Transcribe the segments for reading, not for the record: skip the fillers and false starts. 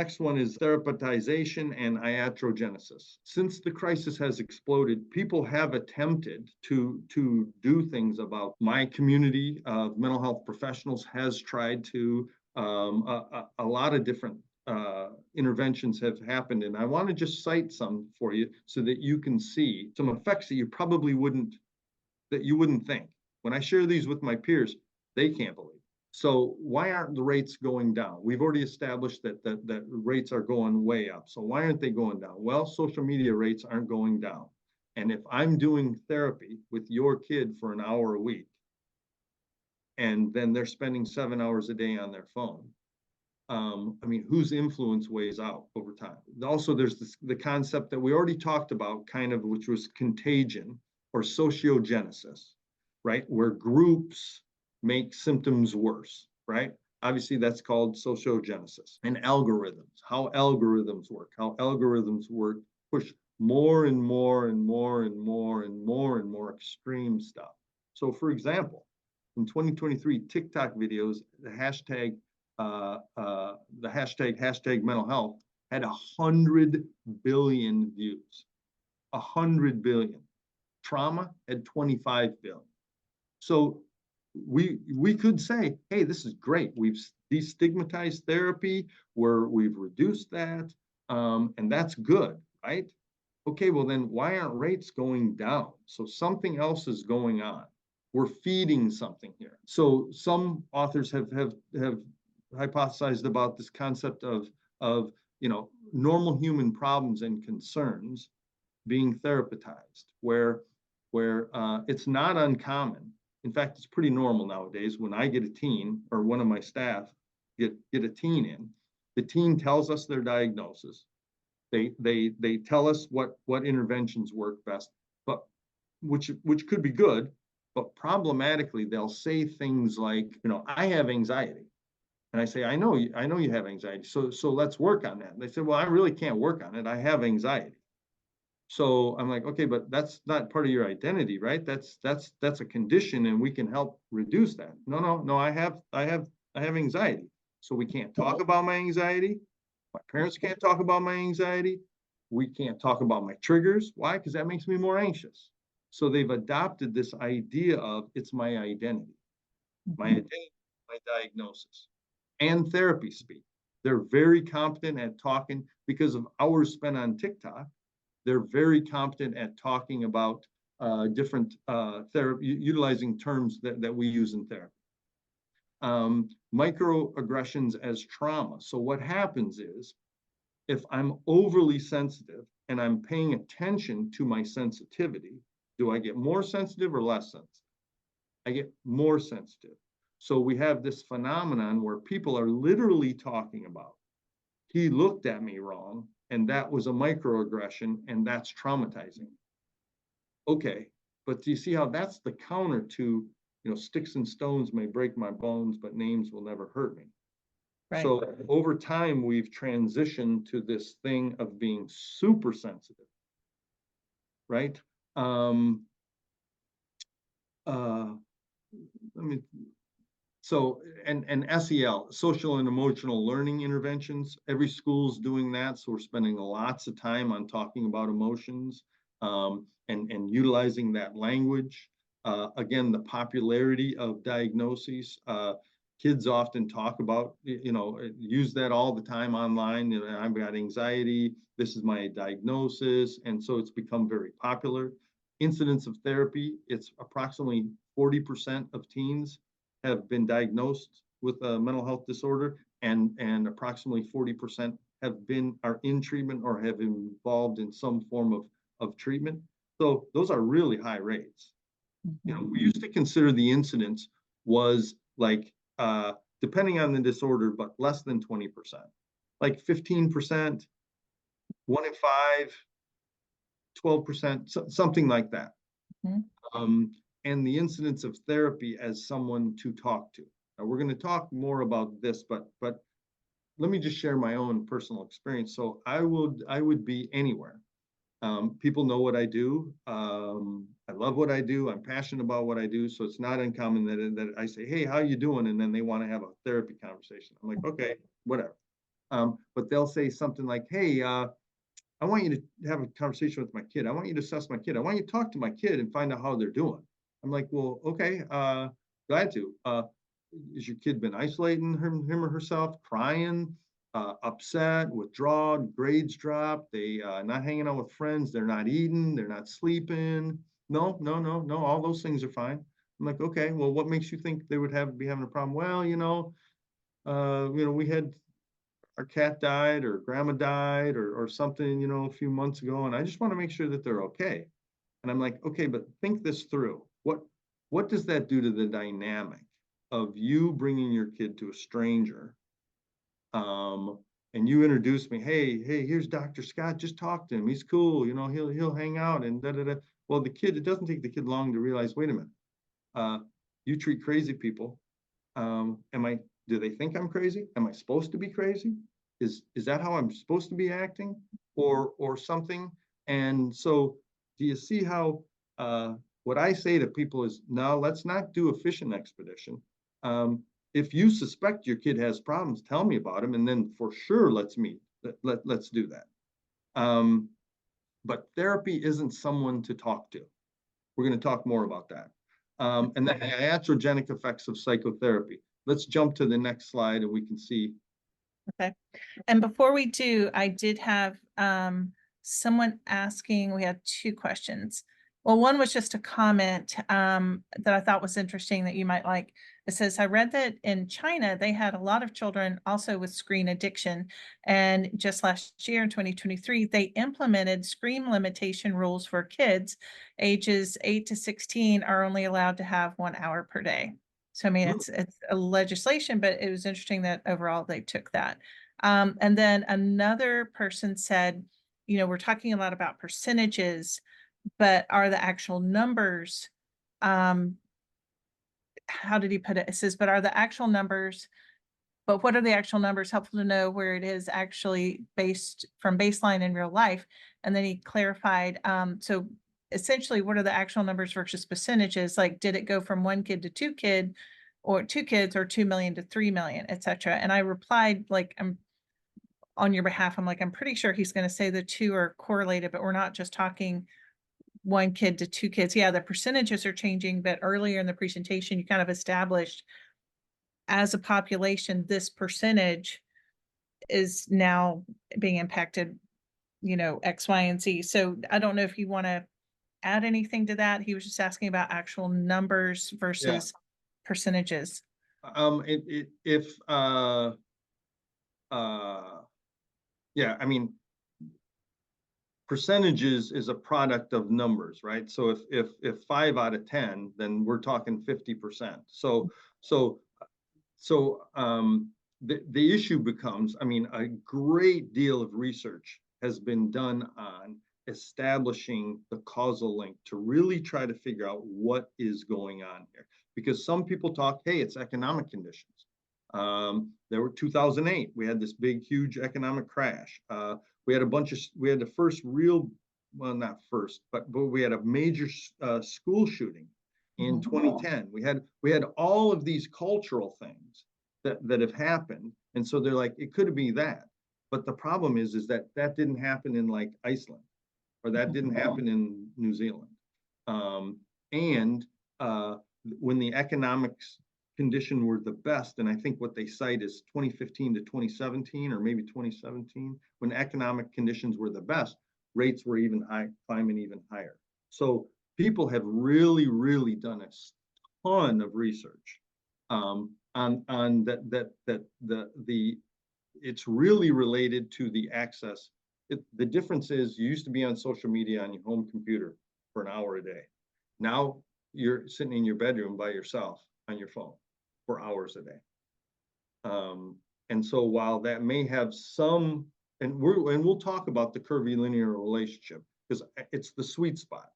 next one is therapization and iatrogenesis. Since the crisis has exploded, people have attempted to do things about. My community of mental health professionals has tried to, a lot of different interventions have happened. And I want to just cite some for you so that you can see some effects that you probably wouldn't think. When I share these with my peers, they can't believe. So why aren't the rates going down? We've already established that rates are going way up. So why aren't they going down? Well, social media rates aren't going down. And if I'm doing therapy with your kid for an hour a week, and then they're spending 7 hours a day on their phone, I mean, whose influence weighs out over time? Also, there's the concept that we already talked about, kind of, which was contagion or sociogenesis, right? Where groups make symptoms worse, right? Obviously, that's called sociogenesis. And algorithms, how algorithms work, push more and more and more and more and more and more extreme stuff. So, for example, in 2023, TikTok videos, the hashtag mental health had 100 billion views. 100 billion. Trauma had 25 billion. So we could say, hey, this is great. We've destigmatized therapy, where we've reduced that, and that's good, right? Okay, well then why aren't rates going down? So something else is going on. We're feeding something here. So some authors have hypothesized about this concept of normal human problems and concerns being therapized, where it's not uncommon. In fact, it's pretty normal nowadays. When I get a teen, or one of my staff get a teen in, the teen tells us their diagnosis. They tell us what interventions work best, but which could be good, but problematically they'll say things like, I have anxiety. And I say, I know you have anxiety. So let's work on that. And they say, well, I really can't work on it. I have anxiety. So I'm like, okay, but that's not part of your identity, right? That's a condition, and we can help reduce that. No, I have anxiety. So we can't talk about my anxiety. My parents can't talk about my anxiety. We can't talk about my triggers. Why? Because that makes me more anxious. So they've adopted this idea of it's my identity, my diagnosis, and therapy speak. They're very competent at talking because of hours spent on TikTok. They're very competent at talking about different therapy, utilizing terms that we use in therapy. Microaggressions as trauma. So what happens is, if I'm overly sensitive and I'm paying attention to my sensitivity, do I get more sensitive or less sensitive? I get more sensitive. So we have this phenomenon where people are literally talking about, he looked at me wrong, and that was a microaggression, and that's traumatizing. Okay, but do you see how that's the counter to, sticks and stones may break my bones, but names will never hurt me. Right. So over time, we've transitioned to this thing of being super sensitive, right? So, and SEL, social and emotional learning interventions, every school's doing that. So we're spending lots of time on talking about emotions, and utilizing that language. Again, the popularity of diagnoses. Kids often talk about, use that all the time online. I've got anxiety, this is my diagnosis. And so it's become very popular. Incidence of therapy, it's approximately 40% of teens have been diagnosed with a mental health disorder, and approximately 40% are in treatment or have involved in some form of treatment. So those are really high rates. We used to consider the incidence was like, depending on the disorder, but less than 20%, like 15%, 1 in 5, 12%, something like that. And the incidence of therapy as someone to talk to. Now, we're going to talk more about this, but let me just share my own personal experience. So I would be anywhere. People know what I do. I love what I do. I'm passionate about what I do. So it's not uncommon that I say, hey, how you doing? And then they want to have a therapy conversation. I'm like, okay, whatever. But they'll say something like, hey, I want you to have a conversation with my kid. I want you to assess my kid. I want you to talk to my kid and find out how they're doing. I'm like, well, okay, glad to. Has your kid been isolating him or herself, crying, upset, withdrawn, grades dropped, they not hanging out with friends, they're not eating, they're not sleeping? No, no, no, no, all those things are fine. I'm like, okay, well, what makes you think they would be having a problem? Well, we had our cat died or grandma died or something, a few months ago, and I just want to make sure that they're okay. And I'm like, okay, but think this through. What does that do to the dynamic of you bringing your kid to a stranger? And you introduce me, hey, here's Dr. Scott. Just talk to him. He's cool. He'll hang out and da da da. Well, it doesn't take the kid long to realize, wait a minute, uh, you treat crazy people. Do they think I'm crazy? Am I supposed to be crazy? Is that how I'm supposed to be acting or something? And so do you see how what I say to people is, no, let's not do a fishing expedition. If you suspect your kid has problems, tell me about them, and then for sure let's meet. Let's do that. But therapy isn't someone to talk to. We're going to talk more about that. And the iatrogenic effects of psychotherapy. Let's jump to the next slide and we can see. Okay. And before we do, I did have someone asking, we had two questions. Well, one was just a comment that I thought was interesting that you might like. It says, I read that in China, they had a lot of children also with screen addiction. And just last year in 2023, they implemented screen limitation rules for kids ages 8 to 16 are only allowed to have 1 hour per day. So, I mean, it's a legislation, but it was interesting that overall they took that. And then another person said, we're talking a lot about percentages, but are the actual numbers, how did he put it? It says, but what are the actual numbers helpful to know where it is actually based from baseline in real life? And then he clarified, so essentially, what are the actual numbers versus percentages? Like, did it go from 1 kid to 2 kids or 2 million to 3 million, et cetera? And I replied, like, I'm on your behalf. I'm like, I'm pretty sure he's going to say the two are correlated, but we're not just talking 1 kid to 2 kids. Yeah, the percentages are changing, but earlier in the presentation, you kind of established as a population, this percentage is now being impacted, X, Y, and Z. So I don't know if you want to add anything to that. He was just asking about actual numbers versus percentages. Yeah, I mean, percentages is a product of numbers, right? So if 5 out of 10, then we're talking 50%. The issue becomes, I mean, a great deal of research has been done on establishing the causal link to really try to figure out what is going on here. Because some people talk, hey, it's economic conditions. There were 2008, we had this big, huge economic crash. We had the first real, well, not first, but we had a major school shooting in 2010. We had all of these cultural things that have happened. And so they're like, it could be that. But the problem is that didn't happen in like Iceland, or that didn't happen in New Zealand. And when the economics condition were the best, and I think what they cite is 2015 to 2017, or maybe 2017, when economic conditions were the best, rates were climbing even higher. So people have really, really done a ton of research on it's really related to the access. The difference is you used to be on social media on your home computer for an hour a day. Now you're sitting in your bedroom by yourself on your phone for hours a day. And so while that may have some, and we'll talk about the curvilinear relationship, because it's the sweet spot.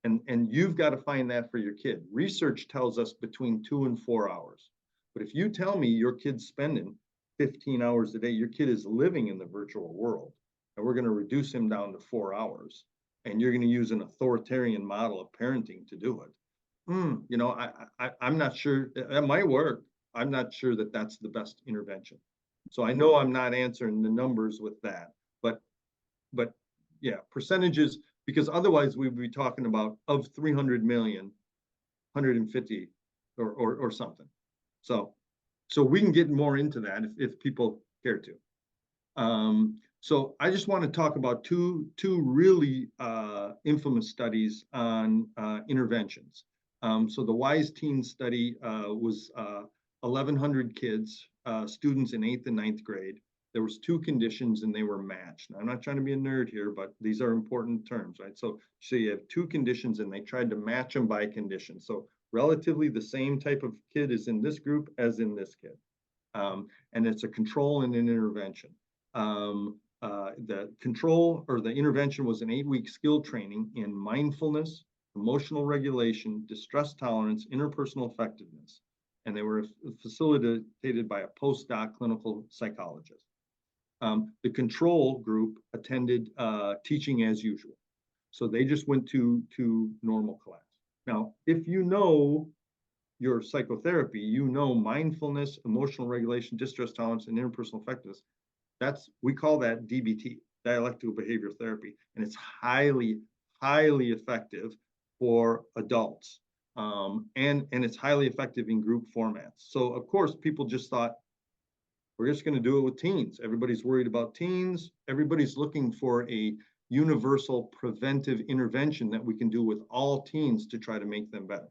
And you've got to find that for your kid. Research tells us between 2 and 4 hours. But if you tell me your kid's spending 15 hours a day, your kid is living in the virtual world, and we're going to reduce him down to 4 hours, and you're going to use an authoritarian model of parenting to do it. I'm not sure. It might work. I'm not sure that that's the best intervention. So I know I'm not answering the numbers with that, but yeah, percentages, because otherwise we'd be talking about of 300 million, 150 or something. So we can get more into that if people care to. So I just want to talk about two really infamous studies on interventions. So the WISE Teen study was 1,100 kids, students in 8th and 9th grade. There was 2 conditions and they were matched. Now, I'm not trying to be a nerd here, but these are important terms, right? So you have 2 conditions and they tried to match them by condition. So relatively the same type of kid is in this group as in this kid. And it's a control and an intervention. The control or the intervention was an 8-week skill training in mindfulness, emotional regulation, distress tolerance, interpersonal effectiveness. And they were facilitated by a postdoc clinical psychologist. The control group attended teaching as usual. So they just went to normal class. Now, if you know your psychotherapy, you know mindfulness, emotional regulation, distress tolerance, and interpersonal effectiveness. We call that DBT, dialectical behavioral therapy, and it's highly effective for adults, and it's highly effective in group formats. So of course, people just thought we're just going to do it with teens. Everybody's worried about teens. Everybody's looking for a universal preventive intervention that we can do with all teens to try to make them better.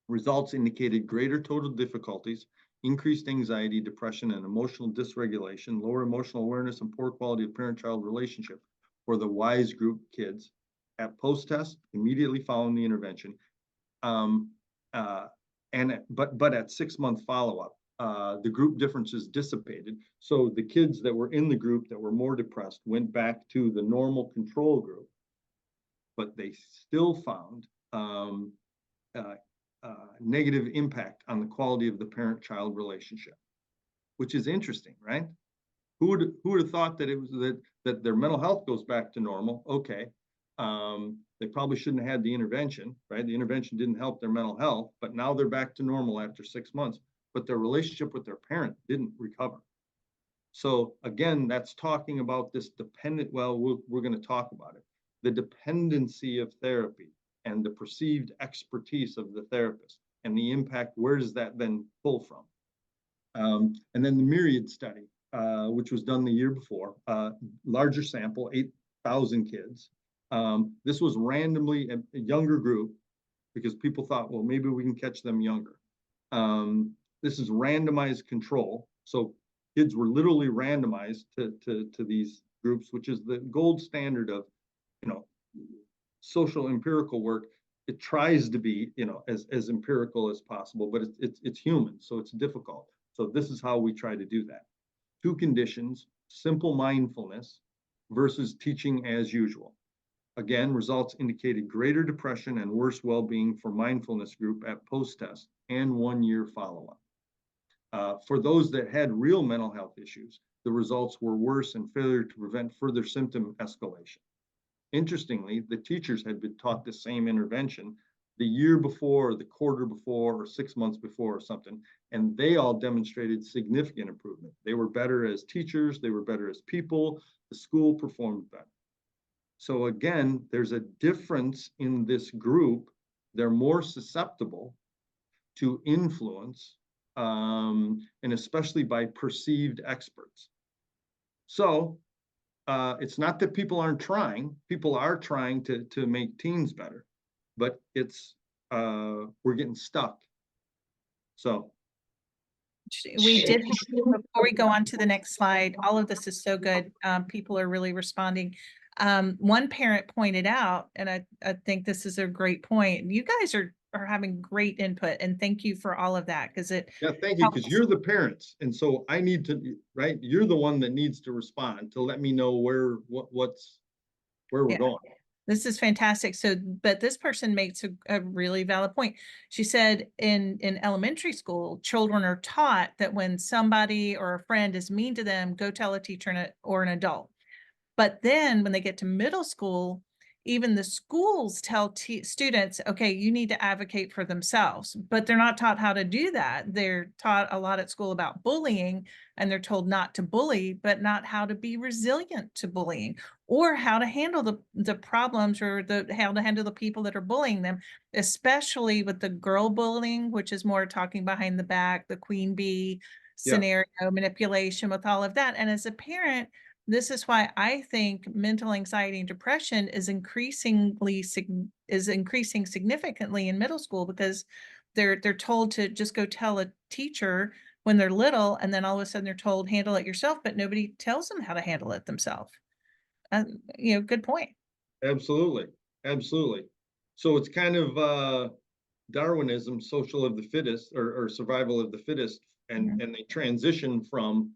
Results indicated greater total difficulties, increased anxiety, depression, and emotional dysregulation, lower emotional awareness, and poor quality of parent-child relationship for the WISE group kids at post-test, immediately following the intervention. But at 6-month follow-up, the group differences dissipated. So the kids that were in the group that were more depressed went back to the normal control group, but they still found negative impact on the quality of the parent-child relationship, which is interesting, right? Who would have thought that it was that their mental health goes back to normal? Okay, they probably shouldn't have had the intervention, right? The intervention didn't help their mental health, but now they're back to normal after 6 months. But their relationship with their parent didn't recover. So again, that's talking about this dependent. Well, we're going to talk about it. The dependency of therapy and the perceived expertise of the therapist and the impact, where does that then pull from? And then the Myriad study, which was done the year before, larger sample, 8,000 kids. This was randomly a younger group because people thought, well, maybe we can catch them younger. This is randomized control. So kids were literally randomized to these groups, which is the gold standard of, social empirical work. It tries to be, as empirical as possible, but it's human, so it's difficult. So this is how we try to do that. 2 conditions, simple mindfulness versus teaching as usual. Again, results indicated greater depression and worse well-being for mindfulness group at post-test and 1-year follow-up. For those that had real mental health issues, the results were worse and failure to prevent further symptom escalation. Interestingly, the teachers had been taught the same intervention the year before, the quarter before, or 6 months before or something, and they all demonstrated significant improvement. They were better as teachers, they were better as people, the school performed better. So again, there's a difference in this group. They're more susceptible to influence, and especially by perceived experts. So it's not that people aren't trying. People are trying to make teens better, but it's we're getting stuck. So we did, before we go on to the next slide, all of this is so good. People are really responding. One parent pointed out, and I think this is a great point. You guys are having great input, and thank you for all of that, because it thank you, because you're the parents, and so I need to, right? You're the one that needs to respond to let me know where we're going. This is fantastic. So, but this person makes a really valid point. She said in elementary school, children are taught that when somebody or a friend is mean to them, go tell a teacher or an adult. But then when they get to middle school, even the schools tell students, okay, you need to advocate for themselves, but they're not taught how to do that. They're taught a lot at school about bullying, and they're told not to bully, but not how to be resilient to bullying, or how to handle the problems, or how to handle the people that are bullying them, especially with the girl bullying, which is more talking behind the back, the queen bee Yeah, scenario, manipulation, with all of that. And as a parent, this is why I think mental anxiety and depression is increasing significantly in middle school, because they're told to just go tell a teacher when they're little, and then all of a sudden they're told handle it yourself, but nobody tells them how to handle it themselves. Good point. absolutely, absolutely. So it's kind of Darwinism, social of the fittest, or survival of the fittest, Mhm. and they transition from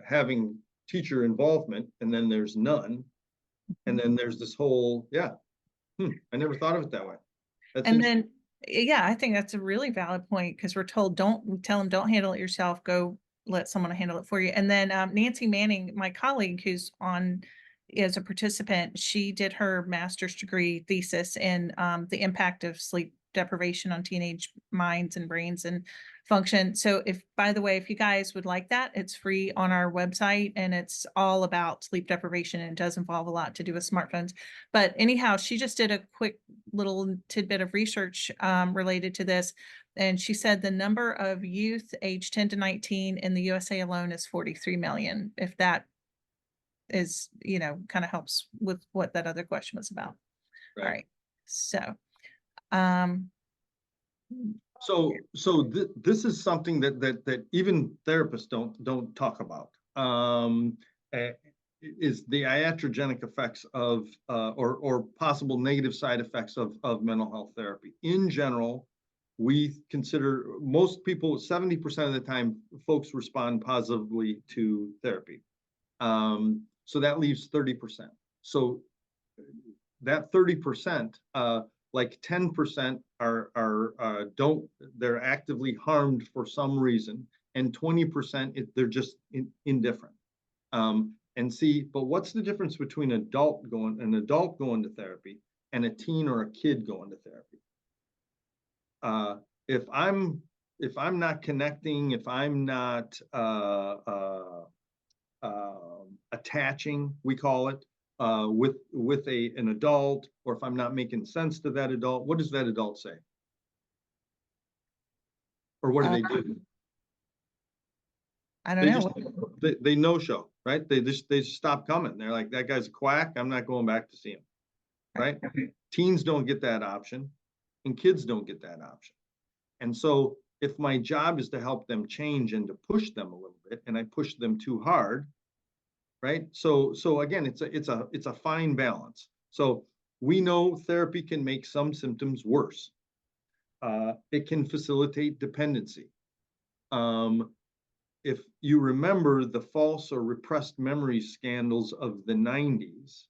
having teacher involvement, and then there's none, and then there's this whole, yeah, I never thought of it that way. That's And interesting. then, yeah, I think that's a really valid point, because we're told, don't tell them, don't handle it yourself, go let someone handle it for you. And then Nancy Manning, my colleague who's on as a participant, she did her master's degree thesis in the impact of sleep deprivation on teenage minds and brains and function. So if, by the way, if you guys would like that, it's free on our website, and it's all about sleep deprivation, and it does involve a lot to do with smartphones. But anyhow, she just did a quick little tidbit of research related to this. And she said the number of youth age 10 to 19 in the USA alone is 43 million. If that is, kind of helps with what that other question was about. All Right. right. So, um, So this is something that even therapists don't talk about. Uh, is the iatrogenic effects of or possible negative side effects of mental health therapy. In general, we consider most people, 70% of the time, folks respond positively to therapy. So that leaves 30%. So that 30%, like 10% are don't, they're actively harmed for some reason, and 20% they're just indifferent. And see, but what's the difference between an adult going to therapy and a teen or a kid going to therapy? Uh, if I'm not connecting, if I'm not attaching, we call it, with an adult, or if I'm not making sense to that adult, what does that adult say? Or what do uh, they do? I don't They just know. they no show, right? They just stop coming. They're like, that guy's a quack. I'm not going back to see him, right? Teens don't get that option, and kids don't get that option. And so if my job is to help them change and to push them a little bit, and I push them too hard, right? So again, it's a fine balance. So we know therapy can make some symptoms worse. It can facilitate dependency. Um, if you remember the false or repressed memory scandals of the 90s,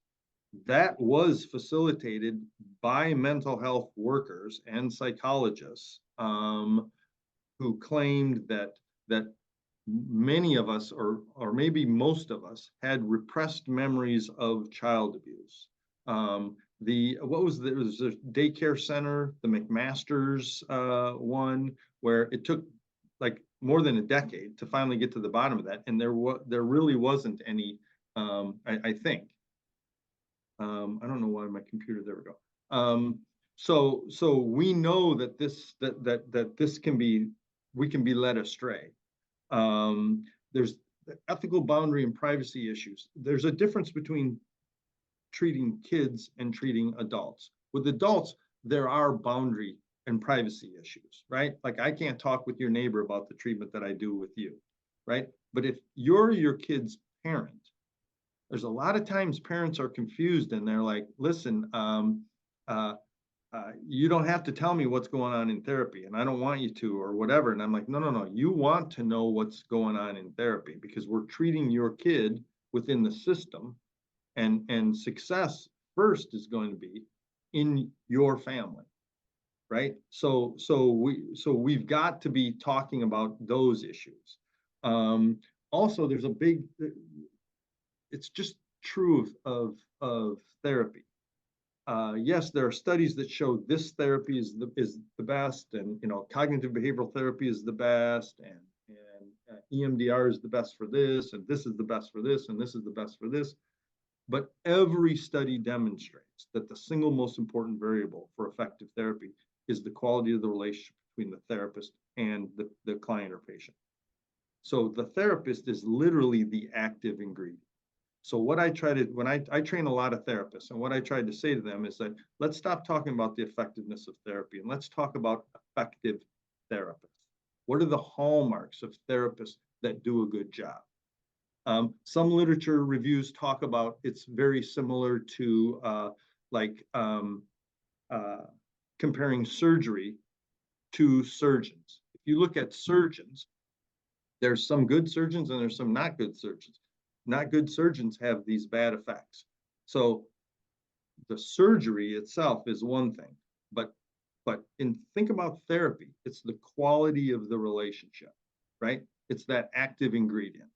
that was facilitated by mental health workers and psychologists, who claimed that many of us, or maybe most of us, had repressed memories of child abuse. The what was there was a daycare center, the McMaster's one, where it took like more than a decade to finally get to the bottom of that, and there really wasn't any. I think, I don't know why my computer. There we go. So we know that this can be, we can be led astray. There's ethical boundary and privacy issues. There's a difference between treating kids and treating adults. With adults, there are boundary and privacy issues, right? Like, I can't talk with your neighbor about the treatment that I do with you, right? But if you're your kid's parent, there's a lot of times parents are confused, and they're like, listen, uh, you don't have to tell me what's going on in therapy, and I don't want you to, or whatever. And I'm like, no, no, no, you want to know what's going on in therapy, because we're treating your kid within the system, and success first is going to be in your family, right? So we've got to be talking about those issues. Also, there's a big, it's just true of therapy. Yes, there are studies that show this therapy is the best, and cognitive behavioral therapy is the best, and EMDR is the best for this, and this is the best for this, and this is the best for this. But every study demonstrates that the single most important variable for effective therapy is the quality of the relationship between the therapist and the client or patient. So the therapist is literally the active ingredient. So what I try to, when I train a lot of therapists, and what I tried to say to them is that let's stop talking about the effectiveness of therapy and let's talk about effective therapists. What are the hallmarks of therapists that do a good job? Some literature reviews talk about it's very similar to like comparing surgery to surgeons. If you look at surgeons, there's some good surgeons and there's some not good surgeons. Not good surgeons have these bad effects. So the surgery itself is one thing, but think about therapy, it's the quality of the relationship, right? It's that active ingredient.